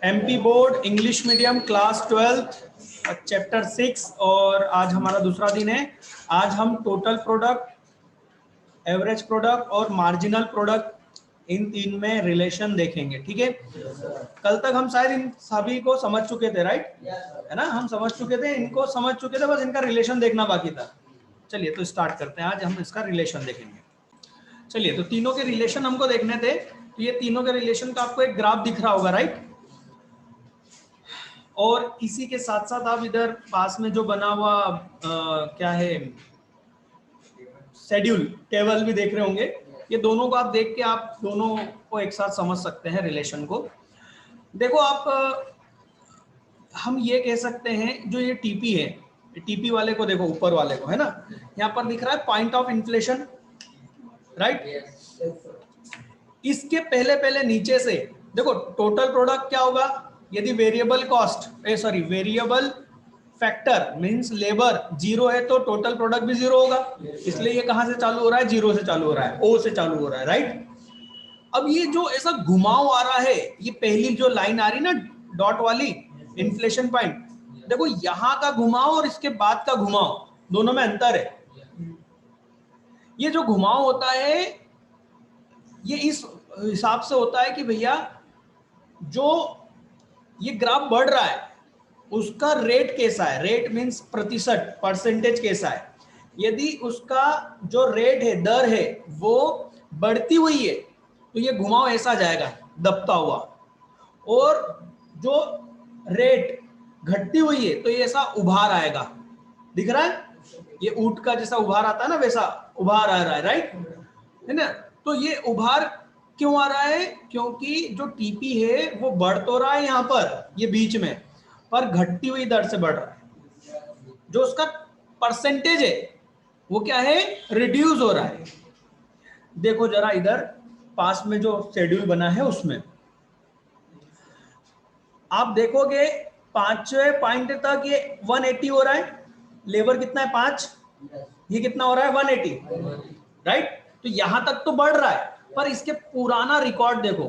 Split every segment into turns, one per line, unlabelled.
MP board English medium class 12 chapter 6 और आज हमारा दूसरा दिन है। आज हम टोटल प्रोडक्ट, एवरेज प्रोडक्ट और मार्जिनल प्रोडक्ट इन तीन में रिलेशन देखेंगे। ठीक है, कल तक हम शायद इन सभी को समझ चुके थे, राइट है ना। हम समझ चुके थे, इनको समझ चुके थे, बस इनका रिलेशन देखना बाकी था। चलिए तो स्टार्ट करते हैं, आज हम इसका रिलेशन देखेंगे। चलिए तो तीनों के रिलेशन हमको देखने थे, तो ये तीनों के रिलेशन का आपको एक ग्राफ दिख रहा होगा, राइट। और इसी के साथ साथ आप इधर पास में जो बना हुआ क्या है, शेड्यूल टेबल भी देख रहे होंगे। ये दोनों को आप देख के आप दोनों को एक साथ समझ सकते हैं रिलेशन को। देखो आप हम ये कह सकते हैं, जो ये टीपी है, टीपी वाले को देखो, ऊपर वाले को, है ना, यहाँ पर दिख रहा है पॉइंट ऑफ इन्फ्लेशन, राइट। इसके पहले पहले नीचे से देखो टोटल प्रोडक्ट क्या होगा, यदि variable cost variable factor means labour zero है तो टोटल प्रोडक्ट भी जीरो होगा। इसलिए ये कहां से चालू हो रहा है, जीरो से चालू हो रहा है, ओ से चालू हो रहा है, राइट। अब ये जो ऐसा घुमाव आ रहा है, ये पहली जो लाइन आ रही ना डॉट वाली इन्फ्लेशन पॉइंट, देखो यहां का घुमाव और इसके बाद का घुमाव दोनों में अंतर है। ये जो घुमाव होता है ये इस हिसाब से होता है कि भैया जो ये ग्राफ बढ़ रहा है उसका रेट कैसा है, रेट मींस प्रतिशत, परसेंटेज कैसा है। यदि उसका जो रेट है, दर है, वो बढ़ती हुई है तो ये घुमाव ऐसा जाएगा दबता हुआ, और जो रेट घटती हुई है तो ये ऐसा उभार आएगा। दिख रहा है, ये ऊंट का जैसा उभार आता है ना, वैसा उभार आ रहा है, राइट है ना। तो ये उभार क्यों आ रहा है, क्योंकि जो टीपी है वो बढ़ तो रहा है यहाँ पर, ये बीच में, पर घटती हुई दर से बढ़ रहा है। जो उसका परसेंटेज है वो क्या है, रिड्यूस हो रहा है। देखो जरा इधर पास में जो शेड्यूल बना है उसमें आप देखोगे 5वें पॉइंट तक ये 180 हो रहा है। लेबर कितना है, 5, ये कितना हो रहा है, 180, राइट। तो यहां तक तो बढ़ रहा है, पर इसके पुराना रिकॉर्ड देखो,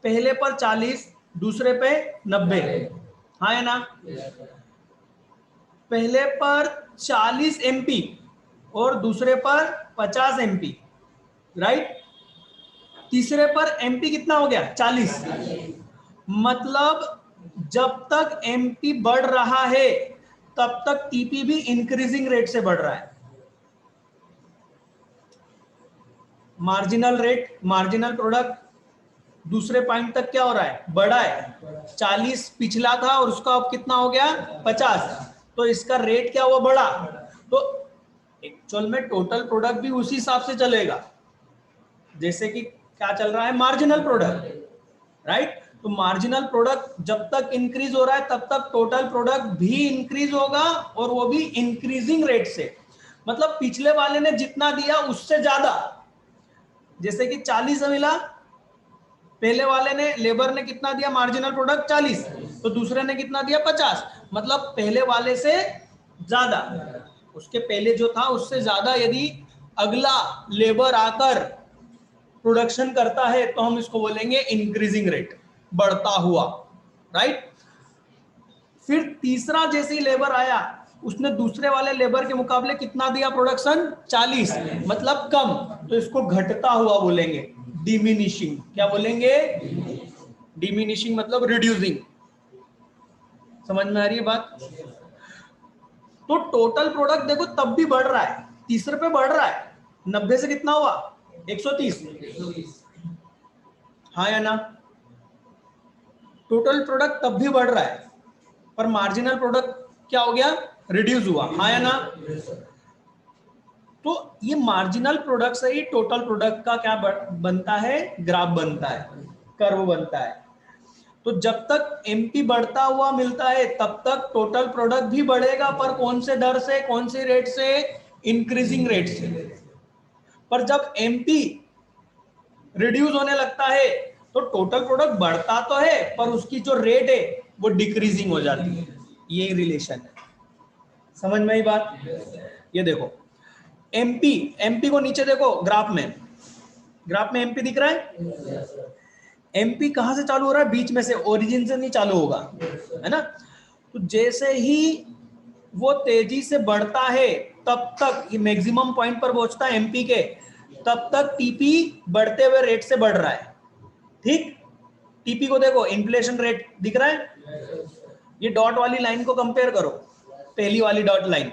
पहले पर 40, दूसरे पे 90, हाँ है ना। पहले पर 40 एमपी और दूसरे पर 50 एमपी, राइट। तीसरे पर एमपी कितना हो गया, 40। मतलब जब तक एमपी बढ़ रहा है तब तक टीपी भी इंक्रीजिंग रेट से बढ़ रहा है। मार्जिनल रेट, मार्जिनल प्रोडक्ट दूसरे पॉइंट तक क्या हो रहा है, बढ़ा है। 40 पिछला था और उसका अब कितना हो गया, 50, तो इसका रेट क्या हुआ, बढ़ा। तो एक्चुअल में टोटल प्रोडक्ट भी उसी हिसाब से चलेगा जैसे कि क्या चल रहा है, मार्जिनल प्रोडक्ट, राइट। तो मार्जिनल प्रोडक्ट जब तक इंक्रीज हो रहा है तब तक टोटल प्रोडक्ट भी इंक्रीज होगा, और वो भी इंक्रीजिंग रेट से। मतलब पिछले वाले ने जितना दिया उससे ज्यादा, जैसे कि 40 मिला, पहले वाले ने, लेबर ने कितना दिया, मार्जिनल प्रोडक्ट 40, तो दूसरे ने कितना दिया, 50। मतलब पहले वाले से ज्यादा, उसके पहले जो था उससे ज्यादा यदि अगला लेबर आकर प्रोडक्शन करता है तो हम इसको बोलेंगे इंक्रीजिंग रेट, बढ़ता हुआ, राइट। फिर तीसरा जैसे ही लेबर आया, उसने दूसरे वाले लेबर के मुकाबले कितना दिया प्रोडक्शन, 40, मतलब कम, तो इसको घटता हुआ बोलेंगे, डिमिनिशिंग। क्या बोलेंगे, डिमिनिशिंग मतलब रिड्यूसिंग। समझ में आ रही है बात। तो टोटल प्रोडक्ट देखो तब भी बढ़ रहा है, तीसरे पे बढ़ रहा है, 90 से कितना हुआ, 130, हाँ या ना। टोटल प्रोडक्ट तब भी बढ़ रहा है, पर मार्जिनल प्रोडक्ट क्या हो गया, रिड्यूस हुआ, हाँ या ना। तो ये मार्जिनल प्रोडक्ट से ही टोटल प्रोडक्ट का क्या बनता है, ग्राफ बनता है, कर्व बनता है। तो जब तक एमपी बढ़ता हुआ मिलता है तब तक टोटल प्रोडक्ट भी बढ़ेगा, पर कौन से दर से, कौन से रेट से, इंक्रीजिंग रेट से। पर जब एमपी रिड्यूस होने लगता है तो टोटल प्रोडक्ट बढ़ता तो है, पर उसकी जो रेट है वो डिक्रीजिंग हो जाती है। ये रिलेशन है, समझ में आई बात। ये देखो एमपी, एमपी को नीचे देखो ग्राफ में, ग्राफ में एमपी दिख रहा है। एमपी कहां से चालू हो रहा है? बीच में से, ओरिजिन से नहीं चालू होगा, है ना। तो जैसे ही वो तेजी से बढ़ता है तब तक ये मैक्सिमम पॉइंट पर पहुंचता है एमपी के, तब तक टीपी बढ़ते हुए रेट से बढ़ रहा है। ठीक, टीपी को देखो, इन्फ्लेशन रेट दिख रहा है। ये डॉट वाली लाइन को कंपेयर करो, पहली वाली डॉट लाइन।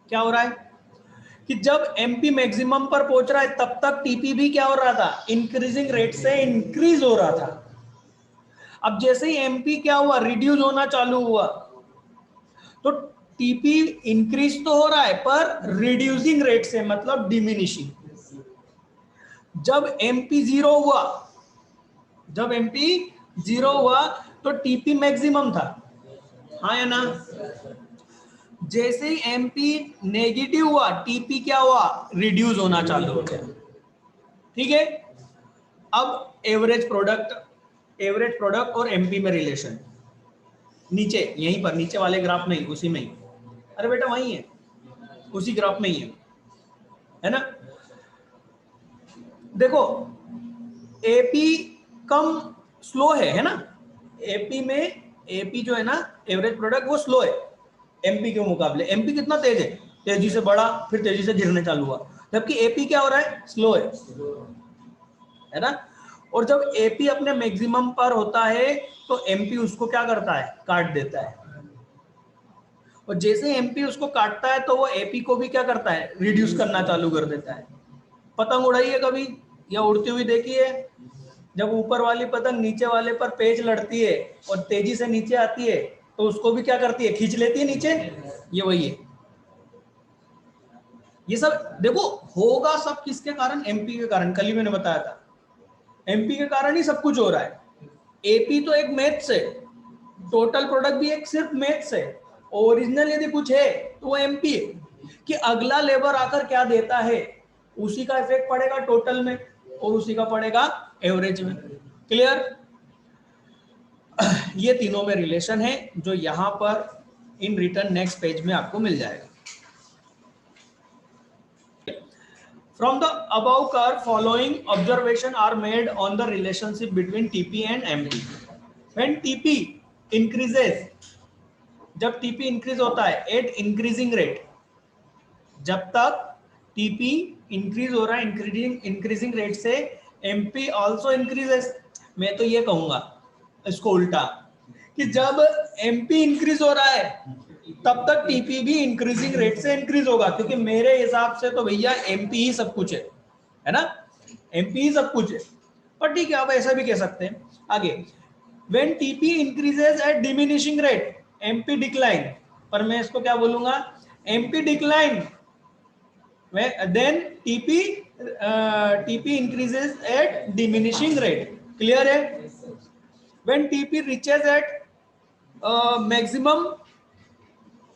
क्या हो रहा है कि जब एमपी मैक्सिमम पर पहुंच रहा है तब तक टीपी भी क्या हो रहा था? इंक्रीजिंग रेट से इंक्रीज हो रहा था। अब जैसे ही एमपी क्या हुआ? रिड्यूस होना चालू हुआ, तो टीपी इंक्रीज तो हो रहा है पर रिड्यूसिंग रेट से, मतलब डिमिनिशिंग। जब एमपी जीरो हुआ, जब एमपी जीरो हुआ तो टीपी मैक्सिमम था, हाँ या ना। जैसे ही एमपी नेगेटिव हुआ, टीपी क्या हुआ? रिड्यूस होना चालू हो गया। ठीक है, अब एवरेज प्रोडक्ट और एमपी में रिलेशन नीचे, यहीं पर नीचे वाले ग्राफ में ही, उसी में ही, अरे बेटा वही है, उसी ग्राफ में ही है ना। देखो एपी कम स्लो है ना। एपी में, एपी जो है ना एवरेज प्रोडक्ट, वो स्लो है एमपी के मुकाबले। एमपी कितना तेज है? तेजी से बढ़ा फिर तेजी से गिरने चालू हुआ, जबकि एपी क्या हो रहा है? स्लो है ना। और जब एपी अपने मैक्सिमम पर होता है तो एमपी उसको क्या करता है? काट देता है। और जैसे एमपी उसको काटता है तो वो एपी को भी क्या करता है? रिड्यूस करना चालू कर देता है। पतंग उड़ाई है कभी या उड़ती हुई देखी है? जब ऊपर वाली पतंग नीचे वाले पर पेच लड़ती है और तेजी से नीचे आती है तो उसको भी क्या करती है? खींच लेती है नीचे। ये वही है। ये सब देखो होगा सब किसके कारण? एमपी के कारण। कल ही मैंने बताया था, एमपी के कारण ही सब कुछ हो रहा है। एपी तो एक मैथ्स है, टोटल प्रोडक्ट भी एक सिर्फ मैथ्स है। ओरिजिनल यदि कुछ है तो वो एमपी है, कि अगला लेबर आकर क्या देता है उसी का इफेक्ट पड़ेगा टोटल में और उसी का पड़ेगा एवरेज में। क्लियर? ये तीनों में रिलेशन है जो यहां पर इन रिटर्न नेक्स्ट पेज में आपको मिल जाएगा। From the above curve, following observation are made on the relationship between TP and MP. When TP increases, जब TP इंक्रीज होता है एट इंक्रीजिंग रेट, जब तक TP इंक्रीज हो रहा है इंक्रीजिंग रेट से, MP ऑल्सो इंक्रीजेस। मैं तो ये कहूंगा इसको उल्टा, कि जब MP इंक्रीज हो रहा है तब तक TP भी इंक्रीजिंग रेट से इंक्रीज होगा, क्योंकि मेरे हिसाब से तो भैया MP ही सब कुछ है ना। MP ही सब कुछ है, पर ठीक है आप ऐसा भी कह सकते हैं। आगे, when TP increases at diminishing rate, MP decline, पर मैं इसको क्या बोलूंगा? MP decline, then TP increases at diminishing rate. Clear है? When TP reaches at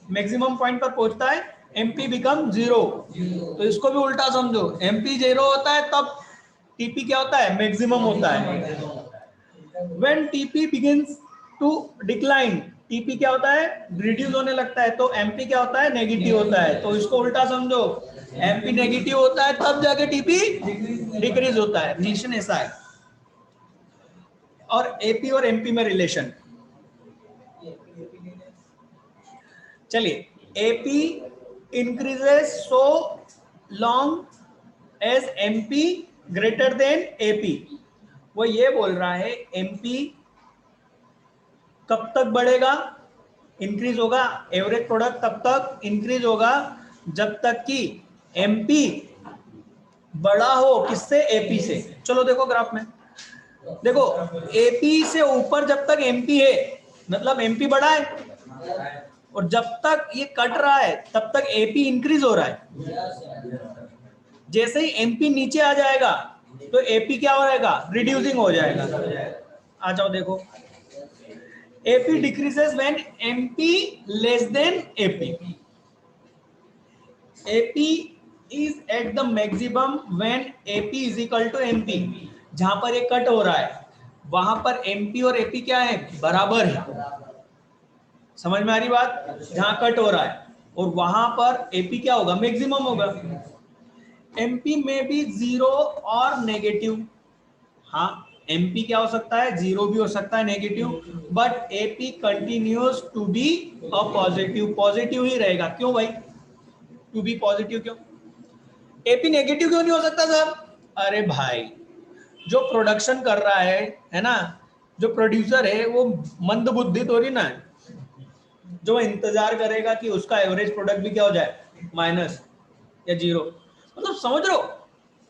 maximum point पर पहुंचता है, MP बिकम जीरो। तो इसको भी उल्टा समझो, MP जीरो होता है तब TP क्या होता है? मैक्सिमम होता है। When TP begins to decline, TP क्या होता है? रिड्यूस होने लगता है, तो MP क्या होता है? नेगेटिव होता है। तो इसको उल्टा समझो, MP नेगेटिव होता है तब जाके TP डिक्रीज होता है। रिलेशन ऐसा है। और AP और MP में रिलेशन, चलिए, AP increases so long as MP greater than AP। वो ये बोल रहा है MP कब तक बढ़ेगा, इंक्रीज होगा, एवरेज प्रोडक्ट तब तक इंक्रीज होगा जब तक कि MP बड़ा हो किससे? AP से। चलो देखो ग्राफ में, देखो AP से ऊपर जब तक MP है मतलब MP बड़ा है, और जब तक ये कट रहा है तब तक AP इंक्रीज हो रहा है। जैसे ही MP नीचे आ जाएगा तो AP क्या हो जाएगा? रिड्यूसिंग हो जाएगा। आ जाओ देखो, AP decreases when MP less than AP। AP is at the maximum when AP is equal to MP। जहां पर ये कट हो रहा है वहां पर MP और AP क्या है? बराबर है। समझ में आ रही बात? जहां कट हो रहा है और वहां पर AP क्या होगा? मैक्सिमम होगा। MP में भी जीरो और नेगेटिव, हाँ, एमपी क्या हो सकता है, जीरो भी हो सकता है, negative, but AP continues to be a positive, positive ही रहेगा। क्यों भाई, टू बी पॉजिटिव क्यों, एपी नेगेटिव क्यों नहीं हो सकता सर? अरे भाई, जो प्रोडक्शन कर रहा है ना, जो प्रोड्यूसर है वो मंद बुद्धि थोड़ी ना है, जो इंतजार करेगा कि उसका एवरेज प्रोडक्ट भी क्या हो जाए, माइनस या जीरो। मतलब समझ रहे हो,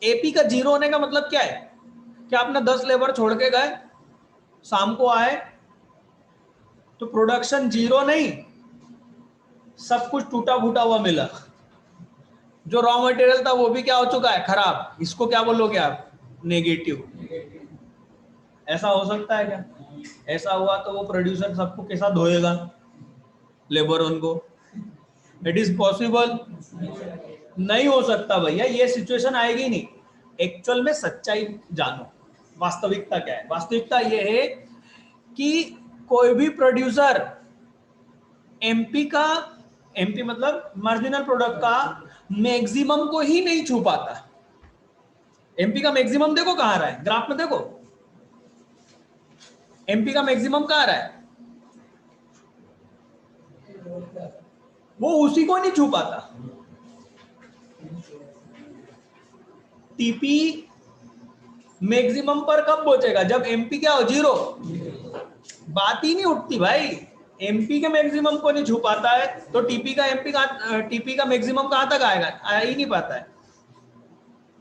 एपी का जीरो होने का मतलब क्या है, कि आपने 10 लेबर छोड़ के गए, शाम को आए तो प्रोडक्शन जीरो नहीं, सब कुछ टूटा फूटा हुआ मिला, जो रॉ मटेरियल था वो भी क्या हो चुका है, खराब। इसको क्या बोलोगे आप, नेगेटिव। ऐसा हो सकता है क्या? ऐसा हुआ तो वो प्रोड्यूसर सबको कैसा धोएगा, लेबर उनको? It is possible? नहीं हो सकता भैया, ये सिचुएशन आएगी नहीं। एक्चुअल में सच्चाई जानो, वास्तविकता क्या है। वास्तविकता ये है कि कोई भी प्रोड्यूसर एमपी का, एमपी मतलब मार्जिनल प्रोडक्ट का मैक्सिमम को ही नहीं छू पाता। एमपी का मैक्सिमम देखो कहां रहा है, ग्राफ में देखो, एमपी का मैक्सिमम कहां रहा है, वो उसी को नहीं छू पाता। टीपी मैक्सिमम पर कब पहुंचेगा, जब एमपी क्या हो, जीरो। बात ही नहीं उठती भाई, एमपी के मैक्सिमम को नहीं छू पाता है तो टीपी का, एमपी का, टीपी का मैक्सिमम कहां तक आएगा, आ ही नहीं पाता है,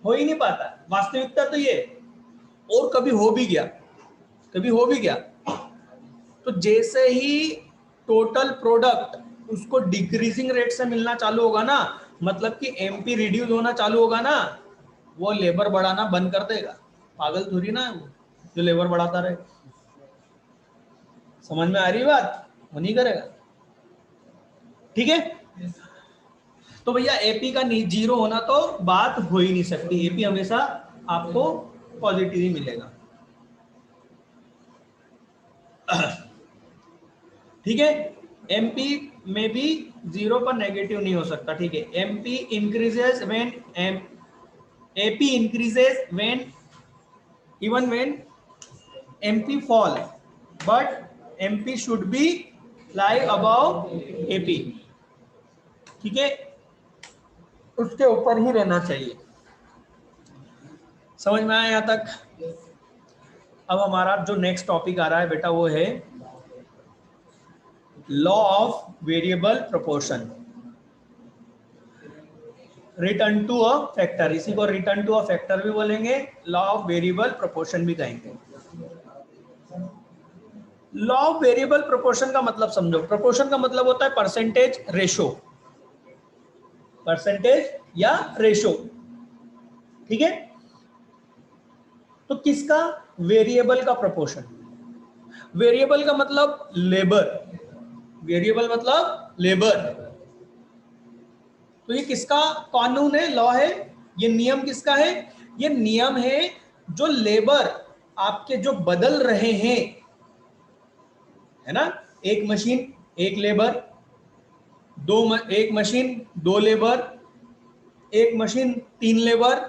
हो ही नहीं पाता। वास्तविकता तो ये, और कभी हो भी गया, कभी हो भी गया तो जैसे ही टोटल प्रोडक्ट उसको डिक्रीजिंग रेट से मिलना चालू होगा ना, मतलब कि एमपी रिड्यूस होना चालू होगा ना, वो लेबर बढ़ाना बंद कर देगा। पागल थोड़ी ना है वो जो लेबर बढ़ाता रहे। समझ में आ रही बात? वो नहीं करेगा, ठीक है। तो भैया एपी का जीरो होना तो बात हो ही नहीं सकती, एपी हमेशा आपको पॉजिटिव ही मिलेगा, ठीक है। एमपी में भी जीरो पर नेगेटिव नहीं हो सकता, ठीक है। MP increases when AP increases when, even when MP fall, but MP should be lie above AP, ठीक है, उसके ऊपर ही रहना चाहिए। समझ में आया यहां तक? अब हमारा जो नेक्स्ट टॉपिक आ रहा है बेटा वो है law of variable proportion, return to a factor. इसी को रिटर्न टू अ फैक्टर भी बोलेंगे, लॉ ऑफ वेरिएबल प्रोपोर्शन भी कहेंगे। लॉ ऑफ वेरिएबल प्रोपोर्शन का मतलब समझो, प्रोपोर्शन का मतलब होता है परसेंटेज रेशो, परसेंटेज या रेशो, ठीक है। तो किसका, वेरिएबल का प्रोपोर्शन। वेरिएबल का मतलब लेबर, वेरिएबल मतलब लेबर। तो ये किसका कानून है, लॉ है, ये नियम किसका है, ये नियम है जो लेबर आपके जो बदल रहे हैं, है ना, एक मशीन एक लेबर, एक मशीन दो लेबर, एक मशीन तीन लेबर,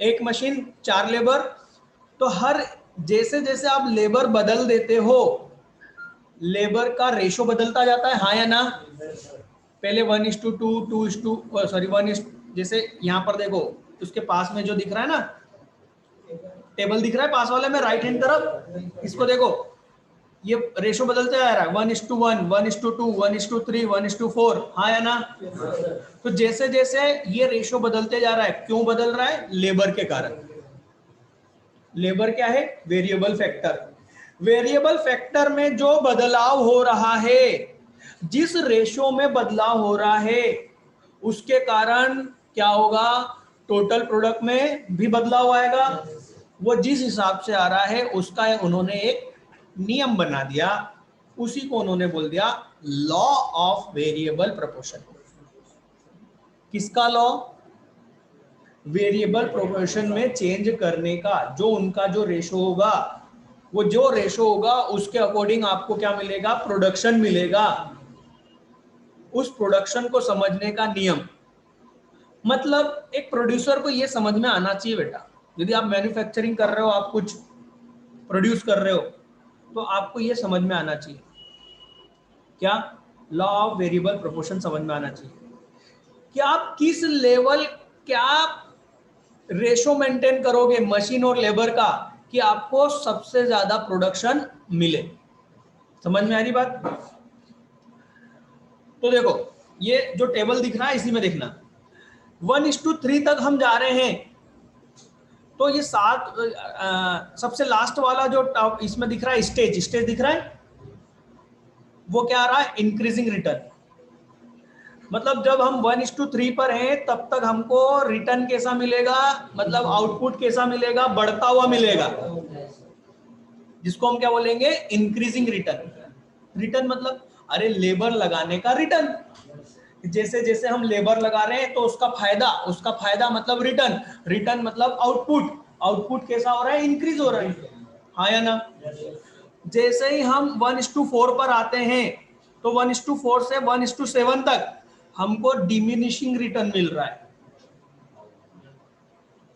एक मशीन चार लेबर। तो हर, जैसे जैसे आप लेबर बदल देते हो, लेबर का रेशो बदलता जाता है, हाँ या ना। पहले 1:2, 2:, सॉरी 1, जैसे यहाँ पर देखो उसके पास में जो दिख रहा है ना, टेबल दिख रहा है पास वाले में राइट हैंड तरफ, इसको देखो, ये रेशो बदलते जा रहा है, 1:1, 1:2, 1:3, 1:4, हाँ या ना। तो जैसे जैसे ये रेशो बदलते जा रहा है, क्यों बदल रहा है, लेबर के कारण। लेबर क्या है, वेरिएबल फैक्टर। वेरिएबल फैक्टर में जो बदलाव हो रहा है, जिस रेशो में बदलाव हो रहा है, उसके कारण क्या होगा, टोटल प्रोडक्ट में भी बदलाव आएगा। वो जिस हिसाब से आ रहा है उसका उन्होंने एक नियम बना दिया, उसी को उन्होंने बोल दिया लॉ ऑफ वेरिएबल प्रोपोर्शन। किसका लॉ, वेरिएबल प्रोपोर्शन में चेंज करने का। जो उनका जो रेशो होगा, वो जो रेशो होगा उसके अकॉर्डिंग आपको क्या मिलेगा, प्रोडक्शन मिलेगा। उस प्रोडक्शन को समझने का नियम, मतलब एक प्रोड्यूसर को ये समझ में आना चाहिए बेटा, यदि आप मैन्युफैक्चरिंग कर रहे हो, आप कुछ प्रोड्यूस कर रहे हो, तो आपको ये समझ में आना चाहिए, क्या लॉ ऑफ वेरिएबल प्रोपोर्शन समझ में आना चाहिए कि आप किस लेवल, क्या रेशो मेंटेन करोगे मशीन और लेबर का कि आपको सबसे ज्यादा प्रोडक्शन मिले। समझ में आ रही बात? तो देखो ये जो टेबल दिख रहा है इसी में देखना 1:3 तक हम जा रहे हैं, तो ये सबसे लास्ट वाला जो इसमें दिख रहा है स्टेज दिख रहा है, वो क्या आ रहा है? Increasing return. मतलब जब हम 1:3 पर हैं तब तक हमको रिटर्न कैसा मिलेगा, मतलब आउटपुट कैसा मिलेगा? बढ़ता हुआ मिलेगा, जिसको हम क्या बोलेंगे? Increasing return. रिटर्न मतलब अरे लेबर लगाने का रिटर्न। जैसे जैसे हम लेबर लगा रहे हैं तो उसका फायदा मतलब रिटर्न, रिटर्न मतलब आउटपुट, आउटपुट कैसा हो रहा है? इंक्रीज हो रहा है, हाँ या ना? जैसे ही हम 1:4 पर आते हैं तो 1:4 से 1:7 तक हमको डिमिनिशिंग रिटर्न मिल रहा है।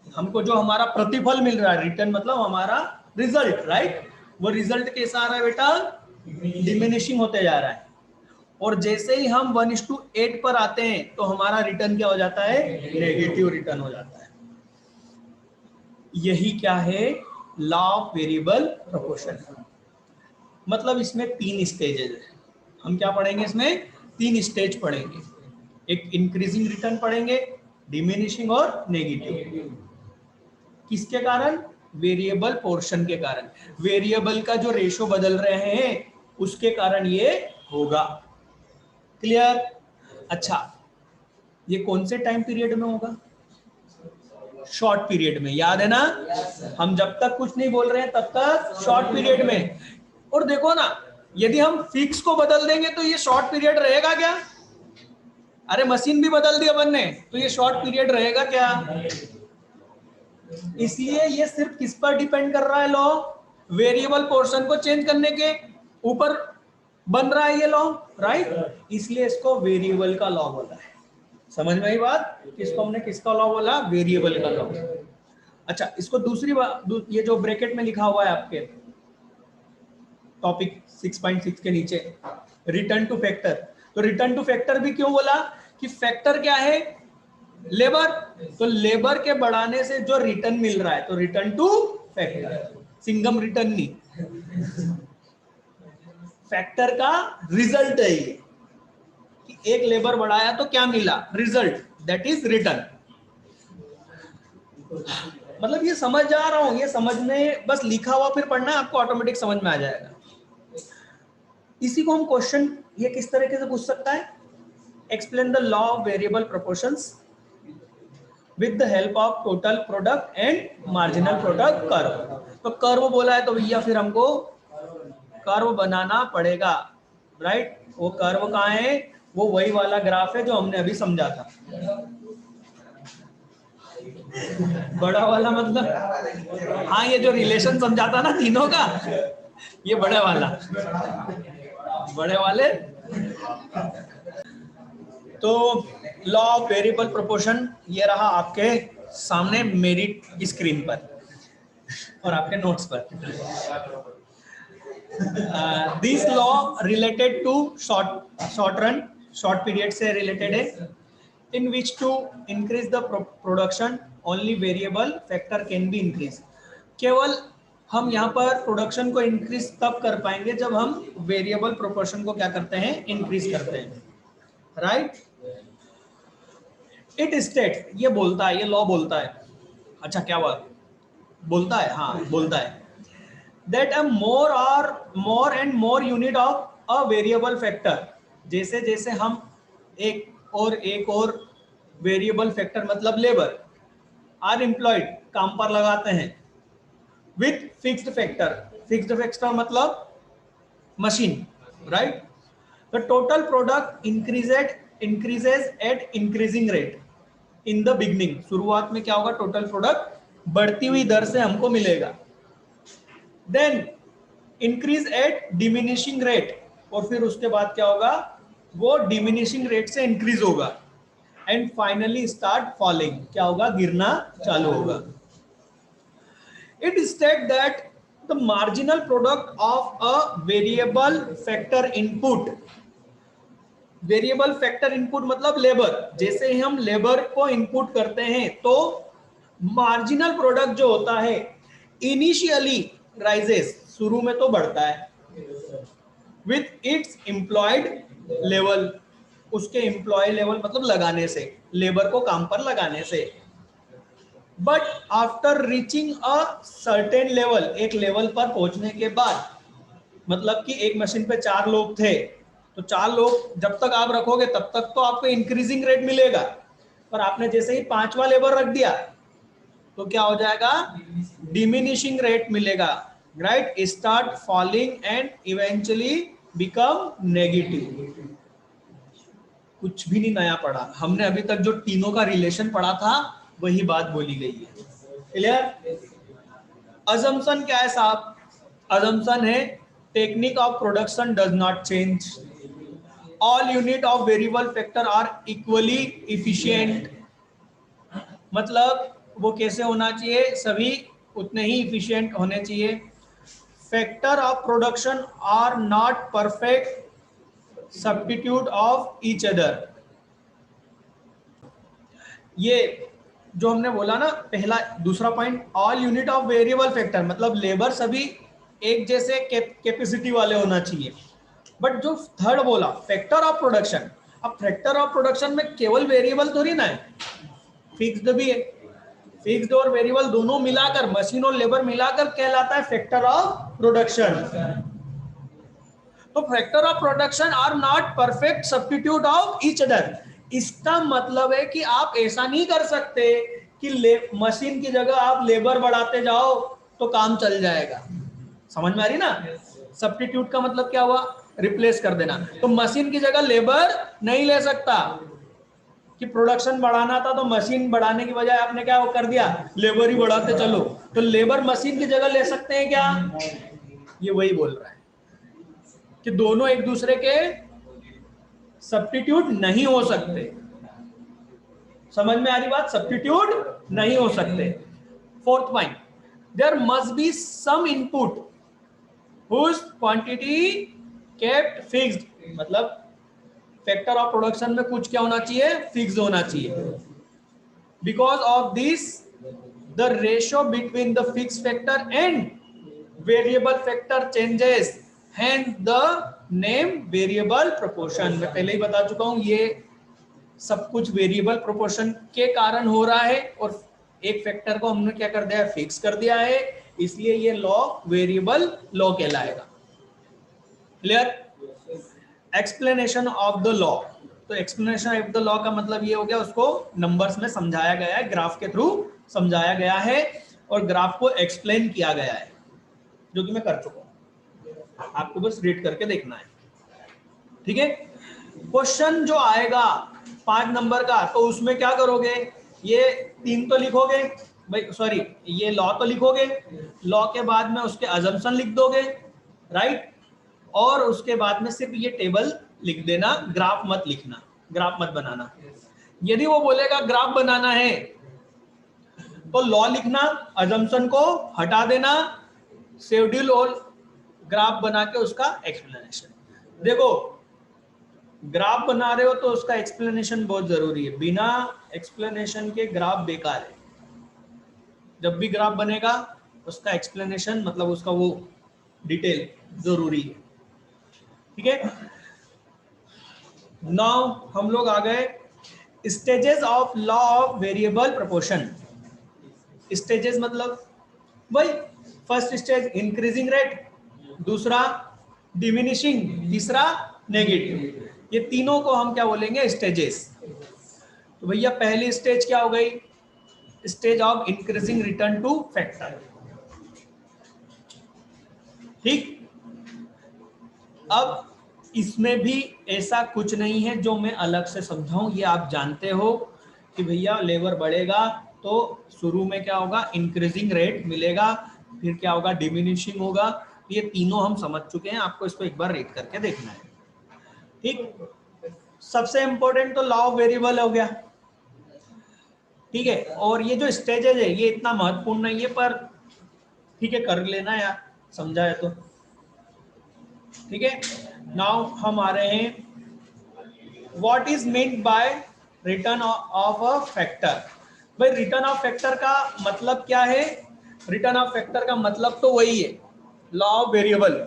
हमको जो हमारा प्रतिफल मिल रहा है, रिटर्न मतलब हमारा रिजल्ट, राइट? वो रिजल्ट कैसा आ रहा है बेटा? डिमिनिशिंग होते जा रहा है। और जैसे ही हम 1:8 पर आते हैं तो हमारा रिटर्न क्या हो जाता है? नेगेटिव रिटर्न हो जाता है। यही क्या है? Law of variable proportion. मतलब इसमें 3 स्टेजेस है। हम क्या पढ़ेंगे इसमें? 3 स्टेज पढ़ेंगे। एक इंक्रीजिंग रिटर्न पढ़ेंगे, डिमिनिशिंग और नेगेटिव। किसके कारण? वेरिएबल पोर्शन के कारण। वेरिएबल का जो रेशो बदल रहे हैं उसके कारण ये होगा। क्लियर? अच्छा, ये कौन से टाइम पीरियड में होगा? शॉर्ट पीरियड में, याद है ना? हम जब तक कुछ नहीं बोल रहे हैं तब तक शॉर्ट पीरियड में। और देखो ना, यदि हम फिक्स को बदल देंगे तो ये शॉर्ट पीरियड रहेगा क्या? अरे मशीन भी बदल दी अपन ने तो ये शॉर्ट पीरियड रहेगा क्या? इसलिए ये सिर्फ किस पर डिपेंड कर रहा है लॉ? वेरिएबल पोर्शन को चेंज करने के ऊपर बन रहा है ये लॉ, राइट? इसलिए इसको वेरिएबल का लॉ बोला है। समझ में आई बात? किसको हमने किसका लॉ बोला? वेरिएबल का लॉ। अच्छा, इसको दूसरी बात, ये जो ब्रैकेट में लिखा हुआ है आपके टॉपिक 6.6 के नीचे, रिटर्न टू फैक्टर। तो रिटर्न टू फैक्टर भी क्यों बोला? कि फैक्टर क्या है? लेबर। तो लेबर के बढ़ाने से जो रिटर्न मिल रहा है तो return to factor, Singham return नहीं, फैक्टर का रिजल्ट है ये कि एक लेबर बढ़ाया तो क्या मिला? Result, that is return. मतलब ये समझ जा रहा हूं, ये समझने बस लिखा हुआ फिर पढ़ना है, आपको ऑटोमेटिक समझ में आ जाएगा। इसी को हम क्वेश्चन ये किस तरीके से पूछ सकता है? Explain the law of variable proportions with the help of total product and marginal product curve. तो कर्व बोला है तो भैया फिर हमको कर्व बनाना पड़ेगा, राइट? वो कर्व कहाँ है? वो वही वाला ग्राफ है जो हमने अभी समझा था। बड़ा वाला मतलब, हाँ, ये जो रिलेशन समझाता ना तीनों का, ये बड़े वाला, बड़े वाले। तो लॉ ऑफ वेरिएबल प्रोपोर्शन ये रहा आपके सामने मेरी स्क्रीन पर और आपके नोट्स पर। This law related to short run, short period से रिलेटेड है। In which to increase the production only variable factor can be increase. केवल हम यहाँ पर प्रोडक्शन को इंक्रीज तब कर पाएंगे जब हम वेरिएबल प्रोपोर्शन को क्या करते हैं? इंक्रीज करते हैं, राइट? इट स्टेट, ये बोलता है, ये लॉ बोलता है। अच्छा, क्या बात बोलता है? हाँ, बोलता है that a more and more unit of a variable factor, जैसे जैसे हम एक और वेरिएबल फैक्टर मतलब लेबर आर एम्प्लॉयड, काम पर लगाते हैं, with fixed factor, fixed factor मतलब machine, right? The total product increases at increasing rate in the beginning. शुरुआत में क्या होगा? टोटल प्रोडक्ट बढ़ती हुई दर से हमको मिलेगा। Then increase at diminishing rate, और फिर उसके बाद क्या होगा? वो डिमिनिशिंग रेट से इंक्रीज होगा। एंड फाइनली स्टार्ट फॉलिंग, क्या होगा? गिरना चालू होगा। It state that the marginal product of a variable factor input. Variable factor input मतलब लेबर। जैसे ही हम लेबर को इनपुट करते हैं तो मार्जिनल प्रोडक्ट जो होता है इनिशियली राइजेस, शुरू में तो बढ़ता है, विथ इट्स एम्प्लॉयड लेवल, उसके एम्प्लॉय लेवल मतलब लगाने से, लेबर को काम पर लगाने से। But after reaching a certain level, एक लेवल पर पहुंचने के बाद, मतलब कि एक मशीन पे 4 लोग थे, तो 4 लोग जब तक आप रखोगे तब तक तो आपको इंक्रीजिंग रेट मिलेगा, पर आपने जैसे ही 5वां लेबर रख दिया तो क्या हो जाएगा, डिमिनिशिंग रेट मिलेगा, right, start falling and eventually become negative. कुछ भी नहीं नया पढ़ा हमने, अभी तक जो तीनों का रिलेशन पढ़ा था वही बात बोली गई है। क्लियर? अजम्पशन क्या है साहब? अजम्पशन है technique of production does not change, all unit of variable factor are equally efficient. मतलब वो कैसे होना चाहिए, सभी उतने ही इफिशिएंट होने चाहिए। Factor of production are not perfect substitute of each other. ये जो हमने बोला ना पहला, दूसरा point, all unit of variable factor मतलब लेबर सभी एक जैसे कैपेसिटी वाले होना चाहिए। बट जो थर्ड बोला फैक्टर ऑफ प्रोडक्शन, अब फैक्टर ऑफ प्रोडक्शन में केवल वेरिएबल थोड़ी ना है, फिक्स्ड भी है। फिक्स्ड और वेरिएबल दोनों मिलाकर, मशीन और लेबर मिलाकर कहलाता है फैक्टर ऑफ प्रोडक्शन। तो factor of production are not perfect substitute of each other. इसका मतलब है कि आप ऐसा नहीं कर सकते कि मशीन की जगह आप लेबर बढ़ाते जाओ तो काम चल जाएगा। समझ में आ रही ना? सब्स्टिट्यूट का मतलब क्या हुआ, रिप्लेस कर देना। तो मशीन की जगह लेबर नहीं ले सकता, कि प्रोडक्शन बढ़ाना था तो मशीन बढ़ाने की बजाय आपने क्या कर दिया, लेबर ही बढ़ाते चलो, तो लेबर मशीन की जगह ले सकते हैं क्या? ये वही बोल रहा है कि दोनों एक दूसरे के सब्स्टिट्यूट नहीं हो सकते। समझ में आ रही बात? सब्स्टिट्यूट नहीं हो सकते। Fourth point, there must be some input whose quantity kept fixed. मतलब फैक्टर ऑफ प्रोडक्शन में कुछ क्या होना चाहिए, फिक्स होना चाहिए। Because of this the ratio between the fix factor and variable factor changes, hence the name variable proportion. मैं पहले ही बता चुका हूं ये सब कुछ वेरिएबल प्रोपोर्शन के कारण हो रहा है, और एक फैक्टर को हमने क्या कर दिया है, फिक्स कर दिया है, इसलिए ये लॉ वेरिएबल लॉ कहलाएगा। Clear? Explanation of the law. तो एक्सप्लेनेशन ऑफ द लॉ का मतलब ये हो गया, उसको नंबर्स में समझाया गया है, ग्राफ के थ्रू समझाया गया है और ग्राफ को एक्सप्लेन किया गया है, जो कि मैं कर चुका हूं, आपको बस रीड करके देखना है। ठीक है? क्वेश्चन जो आएगा 5 नंबर का, तो उसमें क्या करोगे, ये 3 तो लिखोगे भाई, सॉरी ये लॉ तो लिखोगे, लॉ के बाद में उसके अजम्पशन लिख दोगे, राइट, और उसके बाद में सिर्फ ये टेबल लिख देना, ग्राफ मत लिखना, ग्राफ मत बनाना। यदि वो बोलेगा ग्राफ बनाना है तो लॉ लिखना, अजम्पशन को हटा देना, शेड्यूल और ग्राफ बना के उसका एक्सप्लेनेशन। देखो ग्राफ बना रहे हो तो उसका एक्सप्लेनेशन बहुत जरूरी है, बिना एक्सप्लेनेशन के ग्राफ बेकार है। जब भी ग्राफ बनेगा उसका एक्सप्लेनेशन मतलब उसका वो डिटेल जरूरी है। ठीक है? नाउ हम लोग आ गए stages of law of variable proportion. Stages मतलब भाई, फर्स्ट स्टेज इंक्रीजिंग रेट, दूसरा डिमिनिशिंग, तीसरा नेगेटिव। ये तीनों को हम क्या बोलेंगे, स्टेजेस। तो भैया पहली स्टेज क्या हो गई, stage of increasing return to factor. ठीक, अब इसमें भी ऐसा कुछ नहीं है जो मैं अलग से समझाऊं, ये आप जानते हो कि भैया लेबर बढ़ेगा तो शुरू में क्या होगा, इंक्रीजिंग रेट मिलेगा, फिर क्या होगा, डिमिनिशिंग होगा। ये तीनों हम समझ चुके हैं, आपको इसको एक बार रेट करके देखना है। ठीक, सबसे इंपॉर्टेंट तो लॉ ऑफ वेरिएबल हो गया। ठीक है, और ये जो स्टेजेस है ये इतना महत्वपूर्ण नहीं है, पर ठीक है कर लेना यार, समझा है तो ठीक है। नाउ हम आ रहे हैं what is meant bye return of a factor. भाई रिटर्न ऑफ फैक्टर का मतलब क्या है? रिटर्न ऑफ फैक्टर का मतलब तो वही है, law of variable,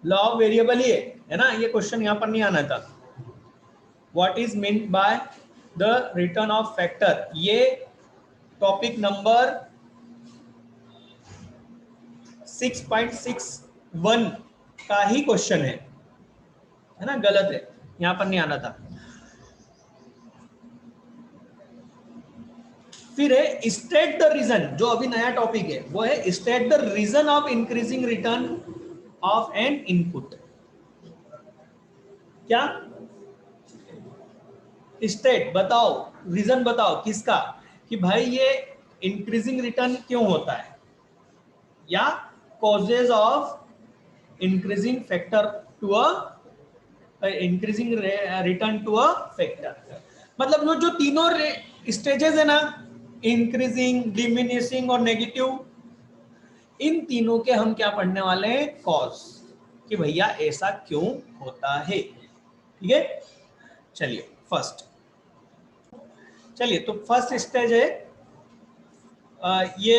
law of variable ही है ना। ये क्वेश्चन यहां पर नहीं आना था। What is meant by the return of factor, ये टॉपिक नंबर 6.61 का ही क्वेश्चन है ना, गलत है, यहां पर नहीं आना था। फिर है स्टेट द रीजन, जो अभी नया टॉपिक है वो है state the reason of increasing return of an input. क्या स्टेट बताओ, रीजन बताओ किसका, कि भाई ये इंक्रीजिंग रिटर्न क्यों होता है, या causes of increasing factor to a increasing return to a factor. मतलब जो तीनों स्टेजेस है ना, इंक्रीजिंग, डिमिनिशिंग और नेगेटिव, इन तीनों के हम क्या पढ़ने वाले हैं? कॉज, कि भैया ऐसा क्यों होता है। ठीक है, चलिए फर्स्ट, चलिए तो फर्स्ट स्टेज है ये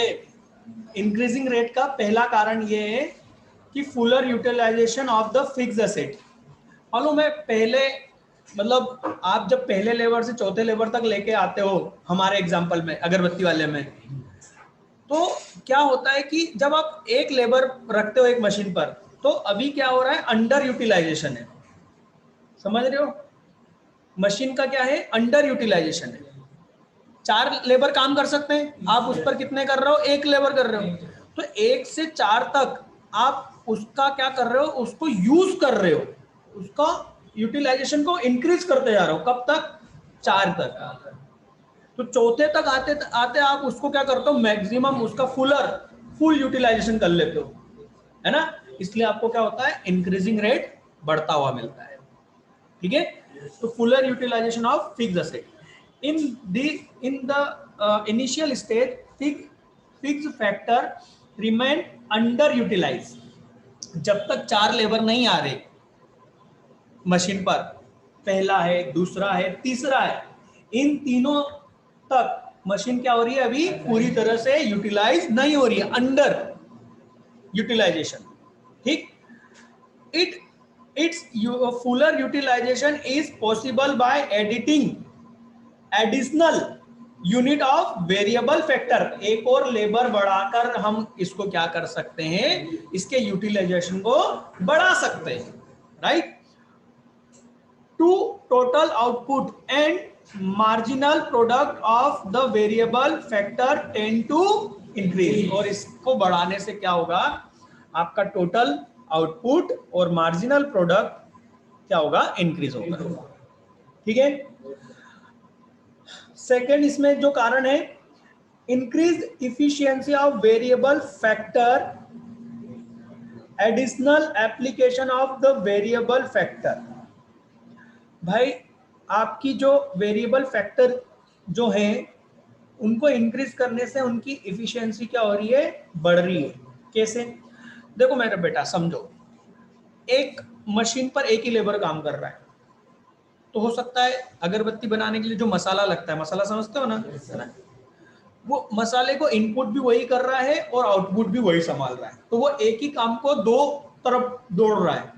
इंक्रीजिंग रेट का पहला कारण ये है कि fuller utilisation of the fixed asset. मालूम है पहले, मतलब आप जब पहले लेबर से चौथे लेबर तक लेके आते हो, हमारे एग्जांपल में अगरबत्ती वाले में, तो क्या होता है कि जब आप एक लेबर रखते हो एक मशीन पर, तो अभी क्या हो रहा है? अंडर यूटिलाइजेशन है। समझ रहे हो? मशीन का क्या है? अंडर यूटिलाइजेशन है। 4 लेबर काम कर सकते हैं, आप उस पर कितने कर रहे हो? 1 लेबर कर रहे हो। तो 1 से 4 तक आप उसका क्या कर रहे हो? उसको यूज कर रहे हो, उसका यूटिलाइजेशन को इंक्रीज करते जा रहे हो। कब तक? 4 तक। तो चौथे तक आते आते आप उसको क्या करते हो? मैक्सिमम उसका फुल यूटिलाइजेशन कर लेते हो, है ना। इसलिए आपको क्या होता है? इंक्रीजिंग रेट बढ़ता हुआ मिलता है। ठीक है, तो fuller utilisation of fixed asset in the initial stage, fixed factor remain underutilized। जब तक 4 लेबर नहीं आ रहे मशीन पर, पहला है, दूसरा है, तीसरा है, इन तीनों तक मशीन क्या हो रही है? अभी पूरी तरह से यूटिलाइज नहीं हो रही है, अंडर यूटिलाइजेशन। ठीक, it its fuller utilization is possible by editing additional unit of variable factor. एक और लेबर बढ़ाकर हम इसको क्या कर सकते हैं? इसके यूटिलाइजेशन को बढ़ा सकते हैं, right. To total output and marginal product of the variable factor tend to increase. और इसको बढ़ाने से क्या होगा? आपका टोटल आउटपुट और मार्जिनल प्रोडक्ट क्या होगा? इंक्रीज होगा। ठीक है, सेकेंड इसमें जो कारण है, increase efficiency of variable factor, additional application of the variable factor. भाई आपकी जो वेरिएबल फैक्टर जो है, उनको इंक्रीज करने से उनकी इफिशियंसी क्या हो रही है? बढ़ रही है। कैसे? देखो मेरा बेटा, समझो एक मशीन पर एक ही लेबर काम कर रहा है, तो हो सकता है अगरबत्ती बनाने के लिए जो मसाला लगता है, मसाला समझते हो ना, वो मसाले को इनपुट भी वही कर रहा है और आउटपुट भी वही संभाल रहा है। तो वो एक ही काम को 2 तरफ दौड़ रहा है।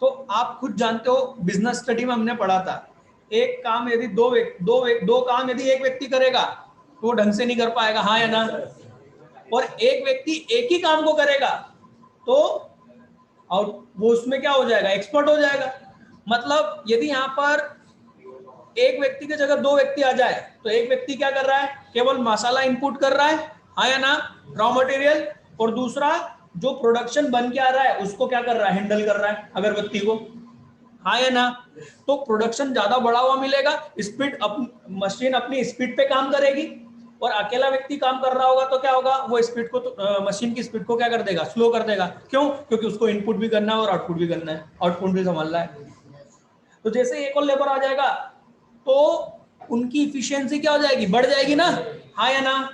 तो आप खुद जानते हो, बिजनेस स्टडी में हमने पढ़ा था, एक काम यदि दो काम यदि एक व्यक्ति करेगा तो वो ढंग से नहीं कर पाएगा, हाँ या ना। और एक व्यक्ति एक ही काम को करेगा तो वो उसमें क्या हो जाएगा? एक्सपर्ट हो जाएगा। मतलब यदि यहाँ पर एक व्यक्ति की जगह 2 व्यक्ति आ जाए, तो एक व्यक्ति क्या कर रहा है? केवल मसाला इनपुट कर रहा है, हाँ या ना, रॉ मटेरियल, और दूसरा जो प्रोडक्शन बन के आ रहा है उसको क्या कर रहा है? हैंडल कर रहा है अगरबत्ती को, हाँ या ना। तो प्रोडक्शन ज्यादा बढ़ा हुआ मिलेगा, स्पीड मशीन अपनी स्पीड पे काम करेगी। और अकेला व्यक्ति काम कर रहा होगा तो क्या होगा? वो स्पीड को मशीन की स्पीड को क्या कर देगा? स्लो कर देगा। क्यों? क्योंकि उसको इनपुट भी करना है और आउटपुट भी करना है, आउटपुट भी संभालना है। तो जैसे एक और लेबर आ जाएगा तो उनकी इफिशियंसी क्या हो जाएगी? बढ़ जाएगी ना, हाँ या ना।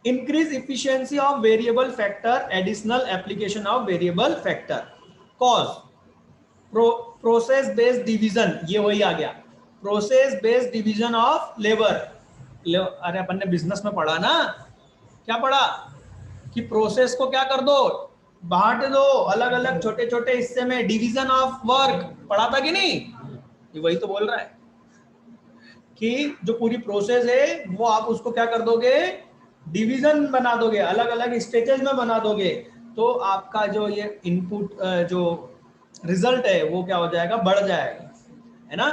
increase efficiency of variable factor, additional application of variable factor, cause process based division, ये वही आ गया, process based division of labor। अरे अपन ने बिजनेस में पढ़ा ना, क्या पढ़ा कि प्रोसेस को क्या कर दो, बांट दो अलग अलग छोटे छोटे हिस्से में, डिवीजन ऑफ वर्क पढ़ा था कि नहीं, ये वही तो बोल रहा है कि जो पूरी प्रोसेस है वो आप उसको क्या कर दोगे, डिवीजन बना दोगे, अलग अलग स्टेजेस में बना दोगे, तो आपका जो ये इनपुट जो रिजल्ट है वो क्या हो जाएगा, बढ़ जाएगा, है ना।